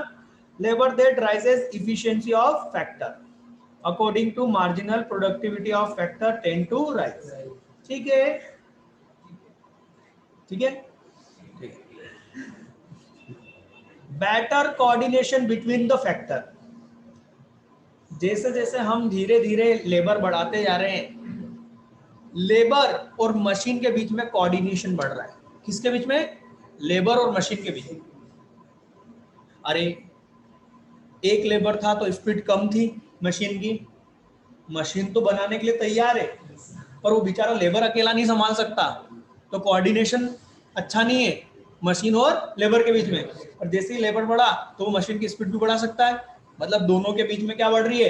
Labour that raises efficiency of factor according to marginal productivity of factor tend to rise. ठीक है, ठीक है। Better coordination between the factor, जैसे जैसे हम धीरे धीरे लेबर बढ़ाते जा रहे हैं, लेबर और मशीन के बीच में कोऑर्डिनेशन बढ़ रहा है। किसके बीच में, लेबर और मशीन के बीच में। अरे एक लेबर था तो स्पीड कम थी मशीन की, मशीन तो बनाने के लिए तैयार है पर वो बेचारा लेबर अकेला नहीं संभाल सकता, तो कोऑर्डिनेशन अच्छा नहीं है मशीन और लेबर के बीच में। और जैसे ही लेबर बढ़ा तो वो मशीन की स्पीड भी बढ़ा सकता है, मतलब दोनों के बीच में क्या बढ़ रही है,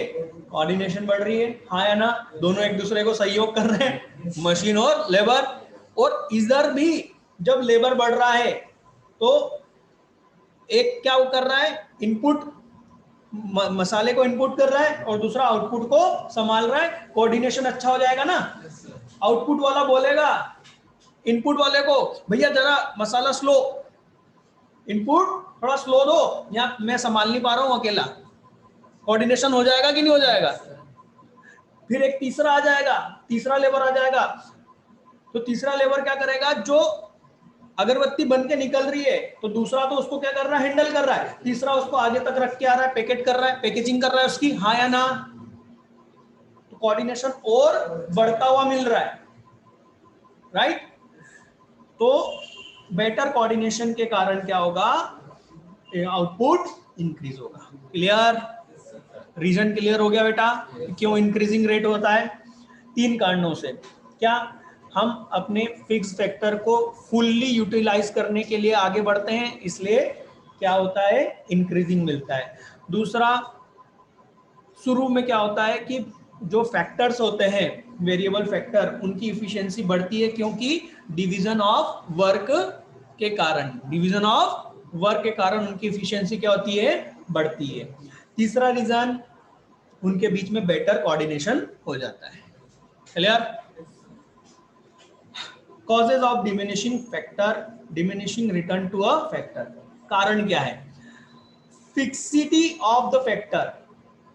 कोऑर्डिनेशन बढ़ रही है, हाँ या ना, दोनों एक दूसरे को सहयोग कर रहे हैं, मशीन और लेबर। और इधर भी जब लेबर बढ़ रहा है तो एक क्या वो कर रहा है, इनपुट मसाले को इनपुट कर रहा है और दूसरा आउटपुट को संभाल रहा है, कोऑर्डिनेशन अच्छा हो जाएगा ना। आउटपुट वाला बोलेगा इनपुट वाले को, भैया जरा मसाला स्लो, इनपुट थोड़ा स्लो दो, यहाँ मैं संभाल नहीं पा रहा हूं अकेला। कोऑर्डिनेशन हो जाएगा कि नहीं हो जाएगा। फिर एक तीसरा आ जाएगा, तीसरा लेबर आ जाएगा, तो तीसरा लेबर क्या करेगा, जो अगरबत्ती बन के निकल रही है तो दूसरा तो उसको क्या कर रहा है, हैंडल कर रहा है, तीसरा उसको आगे तक रख के आ रहा है, पैकेट कर रहा है, पैकेजिंग कर रहा है उसकी, हाँ या ना। तो कोऑर्डिनेशन और बढ़ता हुआ मिल रहा है, राइट। तो बेटर कोऑर्डिनेशन के कारण क्या होगा, आउटपुट इंक्रीज होगा। क्लियर, रीजन क्लियर हो गया बेटा, क्यों इंक्रीजिंग रेट होता है। 3 कारणों से, क्या हम अपने फिक्स फैक्टर को फुल्ली यूटिलाइज करने के लिए आगे बढ़ते हैं, इसलिए क्या होता है, इंक्रीजिंग मिलता है। दूसरा, शुरू में क्या होता है कि जो फैक्टर्स होते हैं वेरिएबल फैक्टर, उनकी इफिशिएंसी बढ़ती है, क्योंकि डिवीजन ऑफ वर्क के कारण, डिवीजन ऑफ वर्क के कारण उनकी इफिशिएंसी क्या होती है, बढ़ती है। तीसरा रीजन, उनके बीच में बेटर कोऑर्डिनेशन हो जाता है। Clear. Causes of diminishing factor, diminishing return to a factor, कारण क्या है, फिक्सिटी ऑफ द फैक्टर,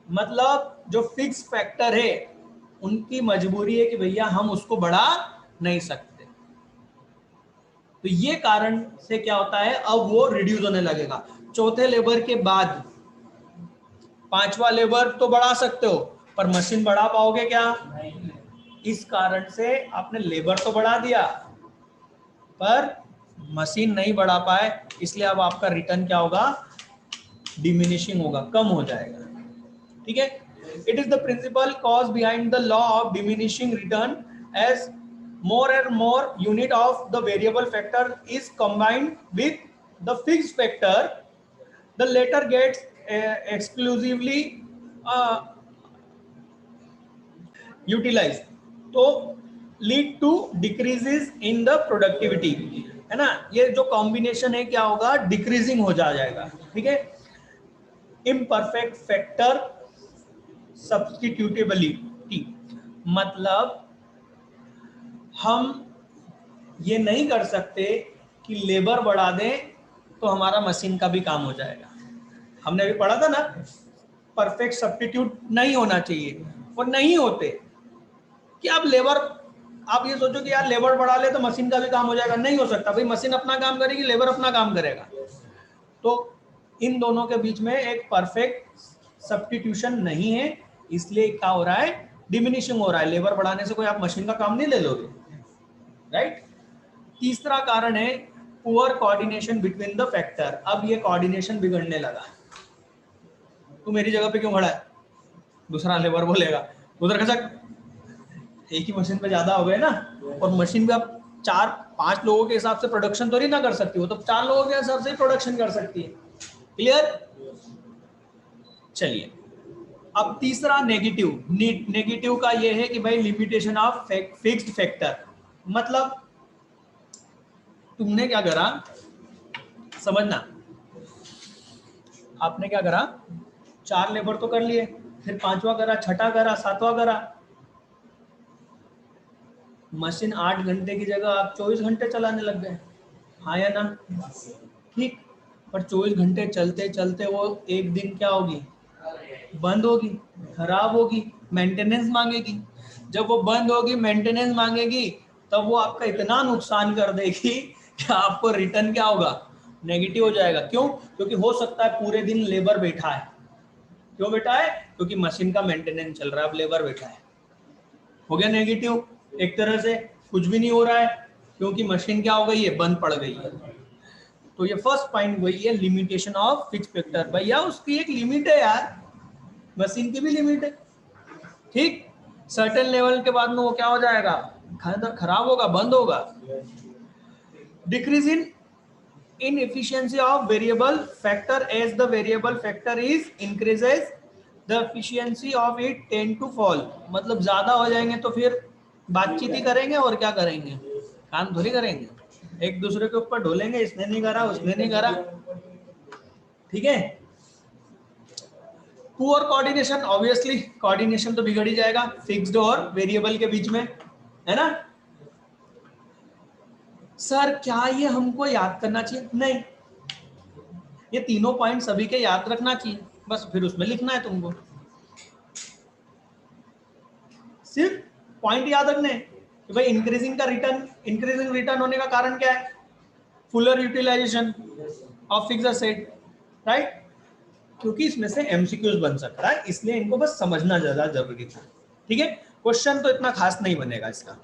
मतलब जो फिक्स फैक्टर है उनकी मजबूरी है कि भैया हम उसको बढ़ा नहीं सकते, तो ये कारण से क्या होता है, अब वो रिड्यूस होने लगेगा। चौथे लेबर के बाद 5वां लेबर तो बढ़ा सकते हो, पर मशीन बढ़ा पाओगे क्या, इस कारण से आपने लेबर तो बढ़ा दिया पर मशीन नहीं बढ़ा पाए, इसलिए अब आपका रिटर्न क्या होगा, डिमिनिशिंग होगा, कम हो जाएगा। ठीक है, it is the principal cause behind the law of diminishing return, as more and more unit of the variable factor is combined with the fixed factor, the latter gets exclusively utilized, तो lead to decreases in the productivity, है ना। ये जो combination है क्या होगा, decreasing हो जाएगा। ठीक है, इम्परफेक्ट फैक्टर सब्स्टिट्यूटेबिलिटी, मतलब हम ये नहीं कर सकते कि लेबर बढ़ा दें तो हमारा मशीन का भी काम हो जाएगा। हमने अभी पढ़ा था ना, परफेक्ट सब्स्टिट्यूट नहीं होना चाहिए, और नहीं होते कि आप लेबर, आप ये सोचो कि यार लेबर बढ़ा ले तो मशीन का भी काम हो जाएगा, नहीं हो सकता भाई, मशीन अपना काम करेगी, लेबर अपना काम करेगा। तो इन दोनों के बीच में एक परफेक्ट सब्स्टिट्यूशन नहीं है, इसलिए क्या हो रहा है, डिमिनिशिंग हो रहा है। लेबर बढ़ाने से कोई आप मशीन का काम नहीं ले लोगे, राइट। तीसरा कारण है poor coordination between the factor, अब ये कोऑर्डिनेशन बिगड़ने लगा। तू मेरी जगह पे क्यों खड़ा है, दूसरा लेबर बोलेगा, उधर खसक, एक ही मशीन पे ज्यादा हो गए ना, और मशीन पे आप 4-5 लोगों के हिसाब से प्रोडक्शन थोड़ी ना कर सकती हो, तो 4 लोगों के हिसाब से प्रोडक्शन कर सकती है। क्लियर? चलिए, अब तीसरा नेगेटिव। नेगेटिव का ये है कि भाई लिमिटेशन ऑफ फिक्स्ड फैक्टर। मतलब तुमने क्या करा, समझना, आपने क्या करा, 4 लेबर तो कर लिए, फिर 5वां करा, 6ठा करा, 7वां करा, मशीन 8 घंटे की जगह आप 24 घंटे चलाने लग गए। हाँ या ना? ठीक। पर 24 घंटे चलते चलते वो एक दिन क्या होगी, बंद होगी, खराब होगी, मेंटेनेंस मांगेगी। जब वो बंद होगी, मेंटेनेंस मांगेगी, तब वो आपका इतना नुकसान कर देगी कि आपको रिटर्न क्या होगा, नेगेटिव हो जाएगा। क्यों? क्योंकि हो सकता है पूरे दिन लेबर बैठा है। क्यों बैठा है? क्योंकि मशीन का मेंटेनेंस चल रहा है, अब लेबर बैठा है। हो गया नेगेटिव। एक तरह से कुछ भी नहीं हो रहा है, क्योंकि मशीन क्या हो गई है, बंद पड़ गई है। तो ये फर्स्ट पॉइंट वही है, लिमिटेशन ऑफ फिक्स फैक्टर। भैया उसकी एक लिमिट है यार, मशीन की भी लिमिट है। ठीक, सर्टेन लेवल के बाद में वो क्या हो जाएगा, खराब होगा, बंद होगा। Decrease in inefficiency of variable factor as the variable factor is increases the efficiency of it tend to fall। मतलब ज्यादा हो जाएंगे तो फिर बातचीत ही करेंगे और क्या करेंगे, काम थोड़ी करेंगे, एक दूसरे के ऊपर ढोलेंगे, इसने नहीं करा, उसने नहीं करा। ठीक है। पुअर कोऑर्डिनेशन, ऑब्वियसली कोऑर्डिनेशन तो बिगड़ ही जाएगा फिक्स्ड और वेरिएबल के बीच में, है ना। सर क्या ये हमको याद करना चाहिए? नहीं, ये तीनों पॉइंट सभी के याद रखना चाहिए, बस फिर उसमें लिखना है तुमको। सिर्फ पॉइंट याद रखने कि भाई इंक्रीजिंग का रिटर्न, इंक्रीजिंग रिटर्न होने का कारण क्या है, fuller utilisation of fixed asset, right. क्योंकि इसमें से एमसीक्यूज बन सकता है, इसलिए इनको बस समझना ज्यादा जरूरी था। ठीक है, क्वेश्चन तो इतना खास नहीं बनेगा इसका,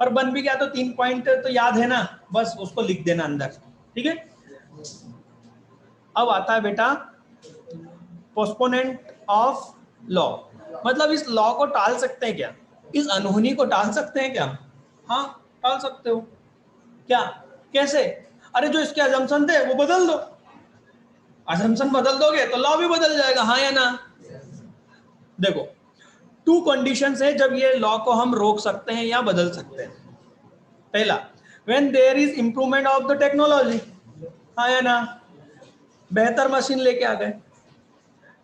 पर बन भी गया तो 3 पॉइंट तो याद है ना, बस उसको लिख देना अंदर। ठीक है। अब आता है बेटा पोस्टपोनेंट ऑफ लॉ। मतलब इस लॉ को टाल सकते हैं क्या, इस अनहोनी को टाल सकते हैं क्या? हाँ, टाल सकते हो। क्या? कैसे? अरे जो इसके अजम्पशन थे वो बदल दो, अजम्पशन बदल दोगे तो लॉ भी बदल जाएगा। हाँ या ना? देखो, 2 कंडीशंस है जब ये लॉ को हम रोक सकते हैं या बदल सकते हैं। पहला, when there is improvement of the technology. हाँ या ना? बेहतर मशीन लेके आ गए।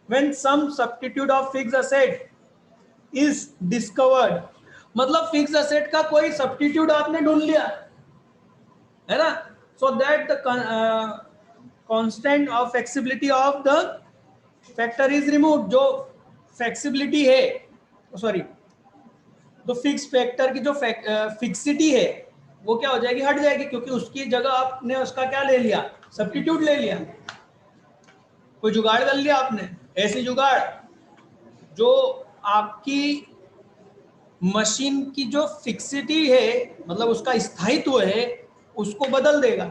When some substitute of fixed asset is discovered, मतलब फिक्स एसेट का कोई सब्स्टिट्यूट आपने ढूंढ लिया, है ना, so that the constant of flexibility of the factor is removed। जो फ्लेक्सिबिलिटी है, सॉरी, तो फिक्स फैक्टर की जो फिक्सिटी है वो क्या हो जाएगी, हट जाएगी, क्योंकि उसकी जगह आपने उसका क्या ले लिया, सब्स्टिट्यूट ले लिया, कोई जुगाड़ कर लिया आपने, ऐसी जुगाड़ जो आपकी मशीन की जो फिक्सिटी है, मतलब उसका स्थायित्व है, उसको बदल देगा।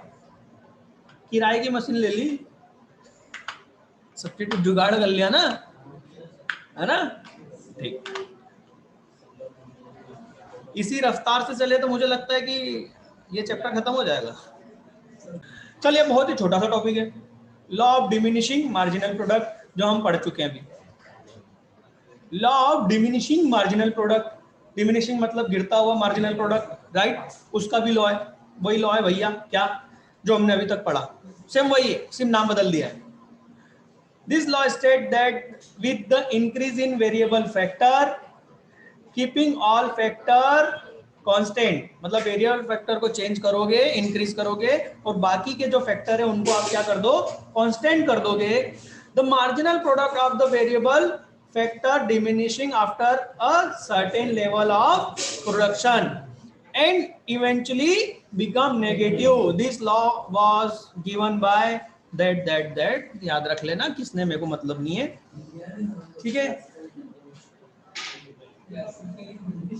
किराए की मशीन ले ली, सब्स्टिट्यूट जुगाड़ कर लिया ना, है ना। ठीक, इसी रफ्तार से चले तो मुझे लगता है कि ये चैप्टर खत्म हो जाएगा। चलिए, बहुत ही छोटा सा टॉपिक है, law of diminishing marginal product, जो हम पढ़ चुके हैं अभी। Law of diminishing marginal product, diminishing मतलब गिरता हुआ मार्जिनल प्रोडक्ट, राइट, उसका भी लॉ है, वही लॉ है भैया, क्या जो हमने अभी तक पढ़ा, सेम वही है, सिर्फ नाम बदल दिया है। This law state that with the increase in variable factor keeping all factor constant, मतलब वेरिएबल फैक्टर को चेंज करोगे, इंक्रीज करोगे, और बाकी के जो फैक्टर है उनको आप क्या कर दो, कांस्टेंट कर दोगे। The marginal product of the variable factor diminishing after a certain level of production and eventually become negative। This law was given by that याद रख लेना, किसने, मेरे को मतलब नहीं है। ठीक है,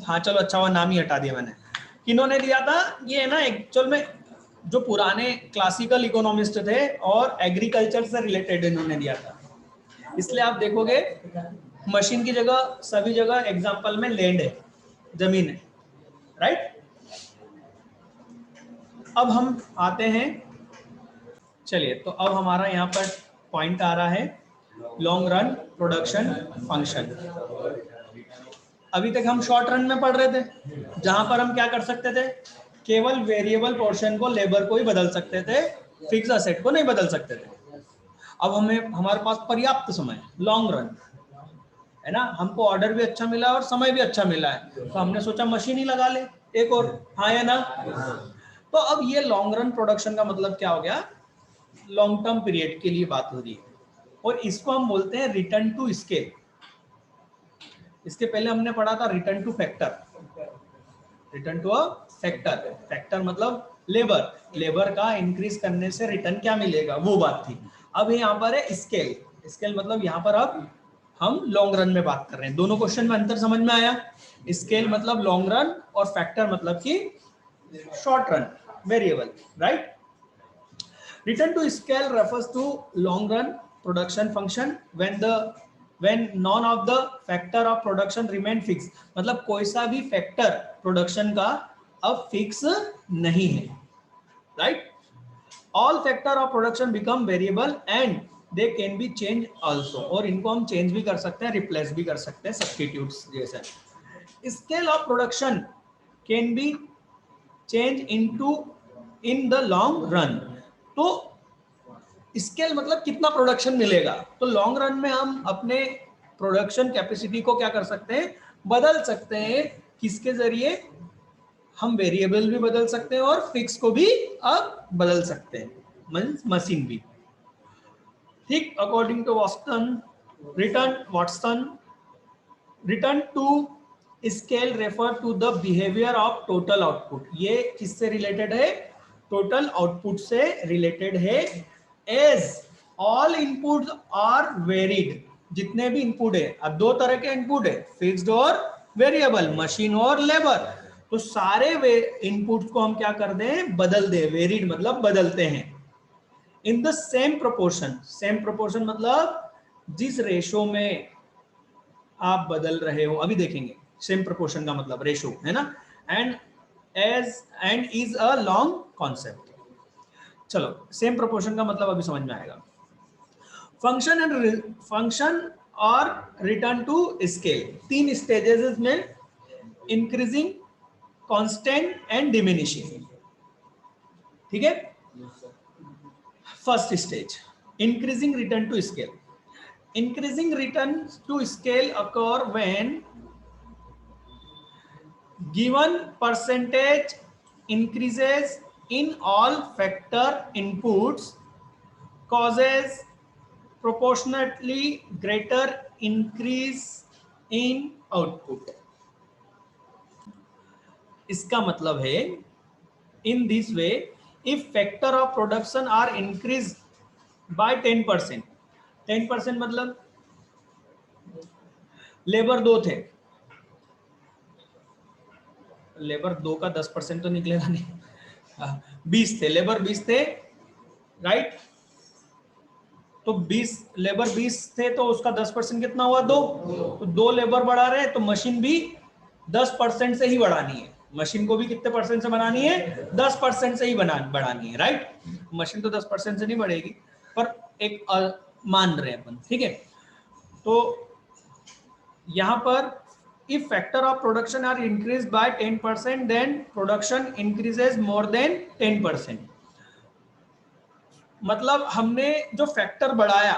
हाँ चलो, अच्छा हुआ नाम ही हटा दिया मैंने। किन्होंने दिया था ये ना, एक्चुअल में जो पुराने क्लासिकल इकोनॉमिस्ट थे और एग्रीकल्चर से रिलेटेड इन्होंने दिया था। इसलिए आप देखोगे मशीन की जगह सभी जगह एग्जांपल में लैंड है, जमीन है, राइट। अब हम आते हैं, चलिए, तो अब हमारा यहाँ पर पॉइंट आ रहा है लॉन्ग रन प्रोडक्शन फंक्शन। अभी तक हम शॉर्ट रन में पढ़ रहे थे, जहां पर हम क्या कर सकते थे, केवल वेरिएबल पोर्शन को, लेबर को ही बदल सकते थे, फिक्स असेट को नहीं बदल सकते थे। अब हमारे पास पर्याप्त समय, लॉन्ग रन है ना, हमको ऑर्डर भी अच्छा मिला और समय भी अच्छा मिला है, तो हमने सोचा मशीन ही लगा ले एक और, हाँ या ना। तो अब ये लॉन्ग रन प्रोडक्शन का मतलब क्या हो गया, लॉन्ग टर्म पीरियड के लिए बात हो रही है, और इसको हम बोलते हैं रिटर्न टू स्केल। इसके पहले हमने पढ़ा था return to factor, return to a factor, factor मतलब लेबर, लेबर का इंक्रीज करने से रिटर्न क्या मिलेगा, वो बात थी। अब यहाँ पर है स्केल, स्केल मतलब यहाँ पर अब हम लॉन्ग रन में बात कर रहे हैं। दोनों क्वेश्चन में अंतर समझ में आया, स्केल मतलब लॉन्ग रन और फैक्टर मतलब कि short run variable, right. Return to scale refers to long run production function when none of the factor of production remain fixed, मतलब कोई सा भी फैक्टर प्रोडक्शन का अब फिक्स नहीं है, right. All factor of production become variable and they can be change also, और इनको हम चेंज भी कर सकते हैं, रिप्लेस भी कर सकते हैं, सब्स्टिट्यूट्स जैसे। Scale of production can be change into in the long run, तो स्केल मतलब कितना प्रोडक्शन मिलेगा, तो लॉन्ग रन में हम अपने प्रोडक्शन कैपेसिटी को क्या कर सकते हैं, बदल सकते हैं। किसके जरिए, हम वेरिएबल भी बदल सकते हैं और फिक्स को भी अब बदल सकते हैं, मींस मशीन भी, ठीक। According to Watson return to scale refer to the behaviour of total output, ये किससे रिलेटेड है, टोटल आउटपुट से रिलेटेड है। As all input are varied, जितने भी इनपुट है, अब दो तरह के इनपुट है, फिक्स्ड और वेरिएबल, मशीन और लेबर, तो सारे इनपुट को हम क्या कर दें, बदल दे, वेरिड मतलब बदलते हैं। In the same proportion, same proportion मतलब जिस रेशो में आप बदल रहे हो, अभी देखेंगे सेम प्रोपोर्शन का मतलब रेशो है ना, and and is a long concept. चलो, सेम प्रोपोर्शन का मतलब अभी समझ में आएगा। फंक्शन और रिटर्न टू स्केल, तीन स्टेजेस में, इंक्रीजिंग, कांस्टेंट एंड डिमिनिशिंग, ठीक है। First stage, increasing return to scale. Increasing return to scale occur when given percentage increases in all factor inputs causes proportionately greater increase in output. इसका मतलब है, in this way if factor of production are increased by 10%, 10% मतलब labour दो थे, labour दो का 10% तो निकलेगा नहीं, 20 थे, लेबर 20 थे, राइट। तो 20 लेबर 20 थे, तो उसका 10% कितना हुआ, दो, तो दो लेबर बढ़ा रहे हैं, तो मशीन भी 10% से ही बढ़ानी है, मशीन को भी कितने परसेंट से बनानी है, 10% से ही बढ़ानी है, राइट। मशीन तो 10% से नहीं बढ़ेगी, पर एक मान रहे अपन, ठीक है। तो यहां पर if factor of production are increased by 10%, then production increases more than 10%, मतलब हमने जो फैक्टर बढ़ाया,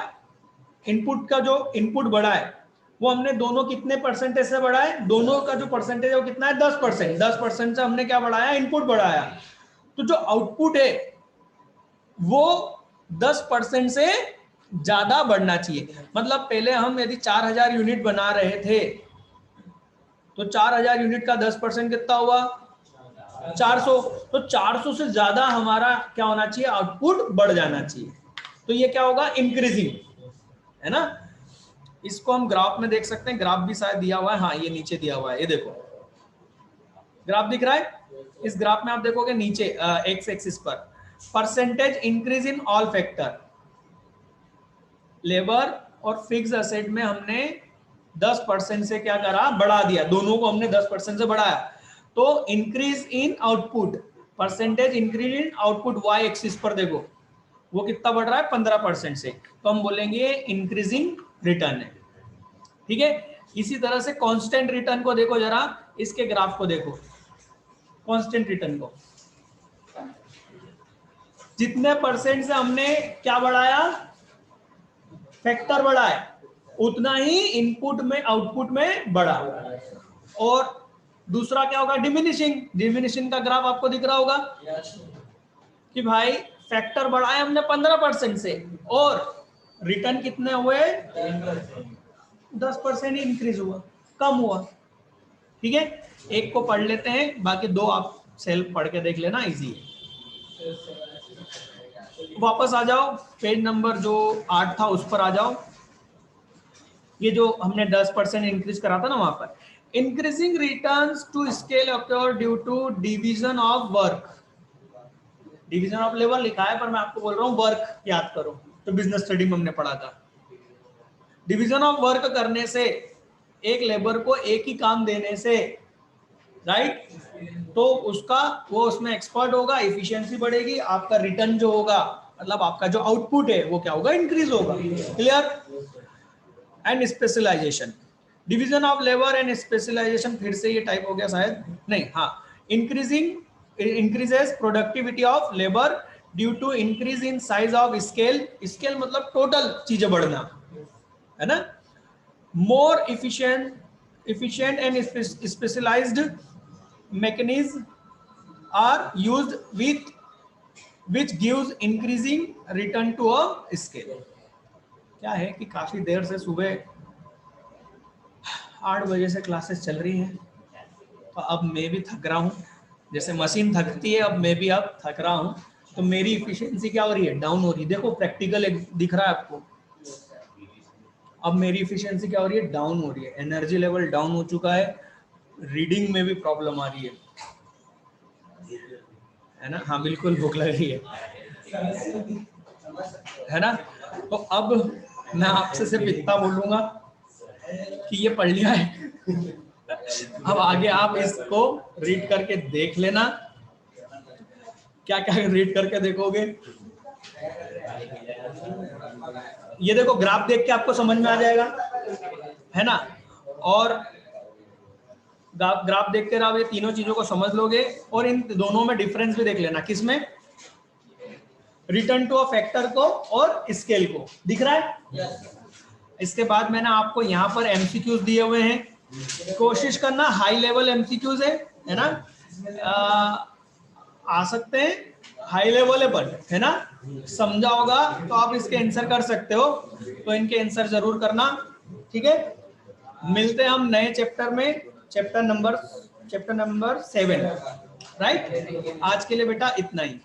इनपुट का जो इनपुट बढ़ा है, वो हमने दोनों कितने परसेंटेज से बढ़ाए, दोनों का जो परसेंटेज है वो कितना है, 10%, 10% से हमने क्या बढ़ाया, इनपुट बढ़ाया, तो जो आउटपुट है वो 10% से ज्यादा बढ़ना चाहिए। मतलब पहले हम यदि 4000 यूनिट बना रहे थे, तो 4000 यूनिट का 10% कितना हुआ, 400, तो 400 से ज्यादा हमारा क्या होना चाहिए, आउटपुट बढ़ जाना चाहिए, तो ये क्या होगा, इंक्रीजिंग, है ना। इसको हम ग्राफ में देख सकते हैं, ग्राफ भी शायद दिया हुआ है, हाँ ये नीचे दिया हुआ है, ये देखो ग्राफ दिख रहा है। इस ग्राफ में आप देखोगे नीचे एक्स एक्सिस पर percentage increase in all factor, labour और फिक्स असेट में हमने 10% से क्या करा, बढ़ा दिया, दोनों को हमने 10% से बढ़ाया, तो increase in output, percentage increase in output Y axis पर देखो वो कितना बढ़ रहा है, 15% से, तो हम बोलेंगे इंक्रीजिंग रिटर्न है। ठीक है, इसी तरह से कांस्टेंट रिटर्न को देखो जरा, इसके ग्राफ को देखो, कांस्टेंट रिटर्न को जितने परसेंट से हमने क्या बढ़ाया, फैक्टर बढ़ाया, उतना ही इनपुट में आउटपुट में बढ़ा। और दूसरा क्या होगा, डिमिनिशिंग, डिमिनिशिंग का ग्राफ आपको दिख रहा होगा कि भाई फैक्टर बढ़ाया हमने 15% से और रिटर्न कितने हुए, 10% इंक्रीज हुआ, कम हुआ। ठीक है, एक को पढ़ लेते हैं, बाकी दो आप सेल्फ पढ़ के देख लेना, इजी है। वापस आ जाओ, पेज नंबर जो 8 था उस पर आ जाओ। ये जो हमने 10% इंक्रीज करा था ना, वहां पर increasing returns to scale occur due to division of work, division of labour लिखा है पर मैं आपको बोल रहा हूँ वर्क याद करो, तो बिजनेस स्टडी में हमने पढ़ा था। डिवीजन ऑफ वर्क करने से, एक लेबर को एक ही काम देने से, राइट, तो उसका वो उसमें एक्सपर्ट होगा, एफिशिएंसी बढ़ेगी, आपका रिटर्न जो होगा, मतलब आपका जो आउटपुट है वो क्या होगा, इंक्रीज होगा। Clear. And specialisation, division of labour and specialisation, फिर से ये टाइप हो गया शायद, नहीं, हाँ, increases productivity of labour due to increase in size of scale, scale मतलब टोटल चीजें बढ़ना, है ना। मोर efficient and specialized mechanisms are used with which gives increasing return to a scale। क्या है कि काफी देर से सुबह 8 बजे से क्लासेस चल रही हैं, तो अब मैं भी थक रहा हूँ, जैसे मशीन थकती है, अब मैं भी अब थक रहा हूँ, तो मेरी इफिशियंसी क्या हो रही है, डाउन हो रही है। देखो प्रैक्टिकल दिख रहा है आपको, अब मेरी इफिशियंसी क्या हो रही है, डाउन हो रही है, एनर्जी लेवल डाउन हो चुका है, रीडिंग में भी प्रॉब्लम आ रही है ना, हाँ बिल्कुल भूख लग रही है ना। तो अब मैं आपसे सिर्फ इतना बोलूंगा कि ये पढ़ लिया है, अब आगे आप इसको रीड करके देख लेना। क्या क्या रीड करके देखोगे, ये देखो ग्राफ देख के आपको समझ में आ जाएगा, है ना। और ग्राफ देख कर आप ये तीनों चीजों को समझ लोगे, और इन दोनों में डिफरेंस भी देख लेना, किसमें, रिटर्न टू अ फैक्टर को और स्केल को, दिख रहा है। इसके बाद मैंने आपको यहाँ पर एमसीक्यूज दिए हुए हैं, कोशिश करना हाई लेवल एमसीक्यूज है ना, आ सकते हैं हाई लेवल पर, है ना, समझा होगा तो आप इसके आंसर कर सकते हो, तो इनके आंसर जरूर करना। ठीक है, मिलते हैं हम नए चैप्टर में, चैप्टर नंबर 7, राइट। आज के लिए बेटा इतना ही।